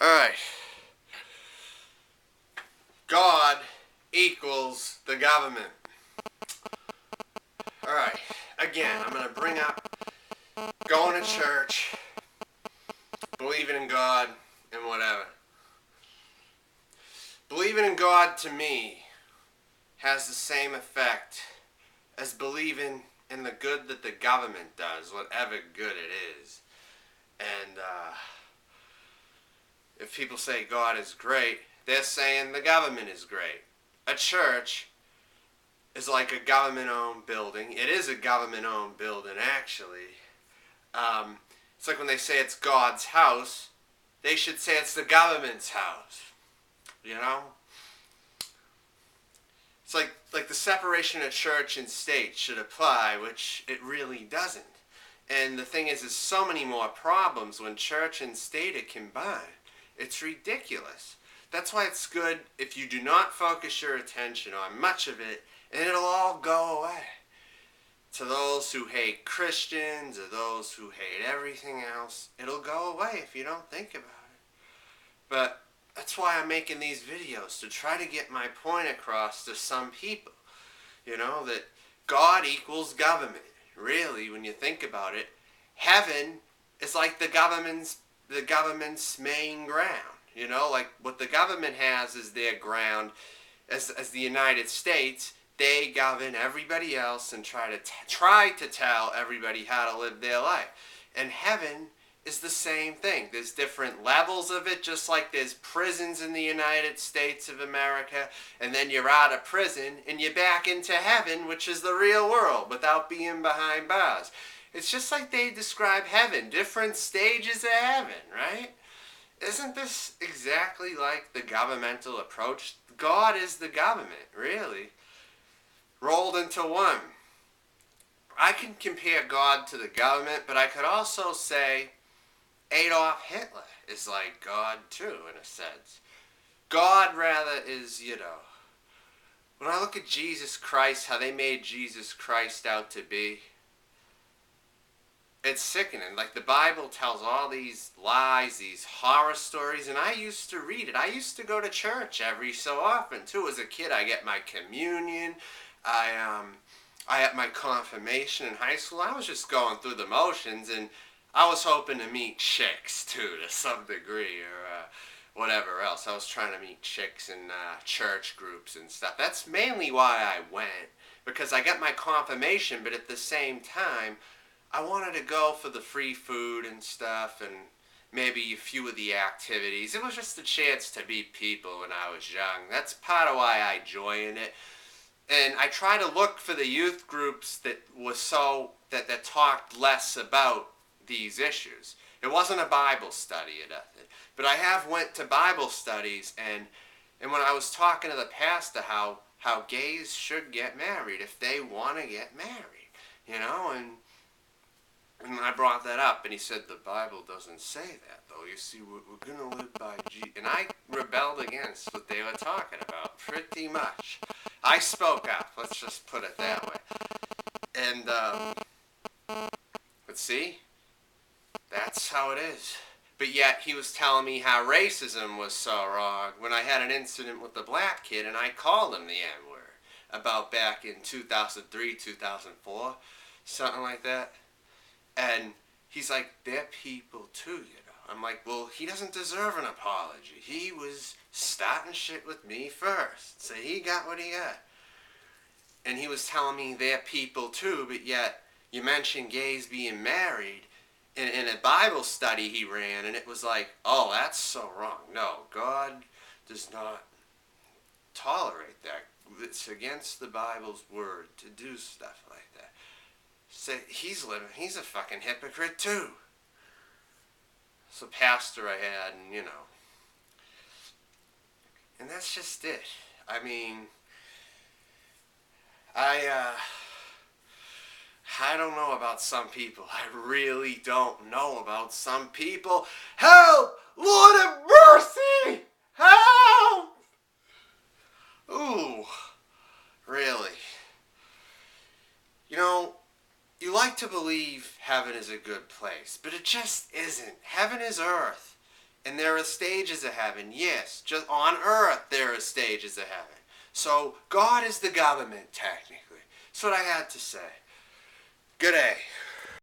Alright. God equals the government. Alright. Again, I'm going to bring up going to church, believing in God, and whatever. Believing in God, to me, has the same effect as believing in the good that the government does, whatever good it is. And if people say God is great, they're saying the government is great. A church is like a government-owned building. It is a government-owned building, actually. It's like when they say it's God's house, they should say it's the government's house. You know? It's like the separation of church and state should apply, which it really doesn't. And the thing is, there's so many more problems when church and state are combined. It's ridiculous. That's why it's good if you do not focus your attention on much of it, and it'll all go away. To those who hate Christians or those who hate everything else, it'll go away if you don't think about it. But that's why I'm making these videos, to try to get my point across to some people. You know, that God equals government. Really, when you think about it, heaven is like the government's main ground. You know, like what the government has is their ground. As the United States, they govern everybody else and try to tell everybody how to live their life. And heaven is the same thing. There's different levels of it, just like there's prisons in the United States of America, and then you're out of prison and you're back into heaven, which is the real world, without being behind bars. It's just like they describe heaven, different stages of heaven, right? Isn't this exactly like the governmental approach? God is the government, really, rolled into one. I can compare God to the government, but I could also say Adolf Hitler is like God too, in a sense. God, rather, is, you know, when I look at Jesus Christ, how they made Jesus Christ out to be, it's sickening. Like, the Bible tells all these lies, these horror stories, and I used to read it. I used to go to church every so often, too. As a kid, I get my communion. I had my confirmation in high school. I was just going through the motions, and I was hoping to meet chicks, too, to some degree, or whatever else. I was trying to meet chicks in church groups and stuff. That's mainly why I went, because I got my confirmation, but at the same time, I wanted to go for the free food and stuff, and maybe a few of the activities. It was just a chance to meet people when I was young. That's part of why I joined it. And I try to look for the youth groups that that talked less about these issues. It wasn't a Bible study or nothing, but I have went to Bible studies, and when I was talking to the pastor how gays should get married if they want to get married, you know, and I brought that up, and he said the Bible doesn't say that, though. You see, we're going to live by Jesus. And I rebelled against what they were talking about, pretty much. I spoke up, let's just put it that way. And, but see, that's how it is. But yet, he was telling me how racism was so wrong when I had an incident with the black kid, and I called him the N-word about back in 2003, 2004, something like that. And he's like, they're people too, you know. I'm like, well, he doesn't deserve an apology. He was starting shit with me first, so he got what he got. And he was telling me they're people too, but yet you mentioned gays being married in a Bible study he ran, and it was like, oh, that's so wrong. No, God does not tolerate that. It's against the Bible's word to do stuff like that. Say, he's a fucking hypocrite too. So pastor I had, and you know. And that's just it. I mean, I don't know about some people. I really don't know about some people. Help! Lord have mercy! Help! Ooh, really. You know, you like to believe heaven is a good place, but it just isn't. Heaven is earth. And there are stages of heaven, yes. Just on earth there are stages of heaven. So God is the government, technically. That's what I had to say. Good day.